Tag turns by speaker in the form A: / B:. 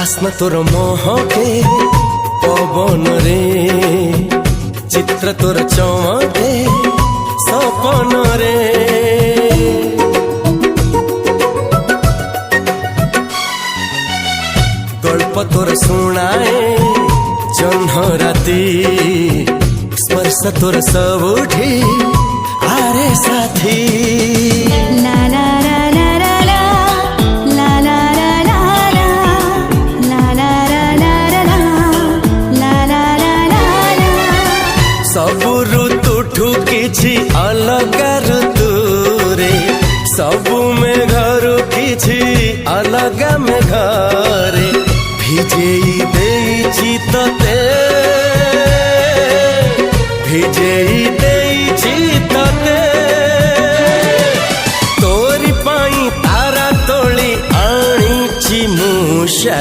A: बास्ना तोर महके पवन रे चित्र तोर चमके सपन रे गल्प तोर शुणाए जह्न राति स्पर्श तोर सबुठी आरे साथी
B: ला ला ला ला ला ला ला ला ला ला ला ला ला ला
A: सबु ऋतुठु किछि अलगा ऋतु रे सबु मेघरु किछि अलगा मेघरे भिजेई देइछि त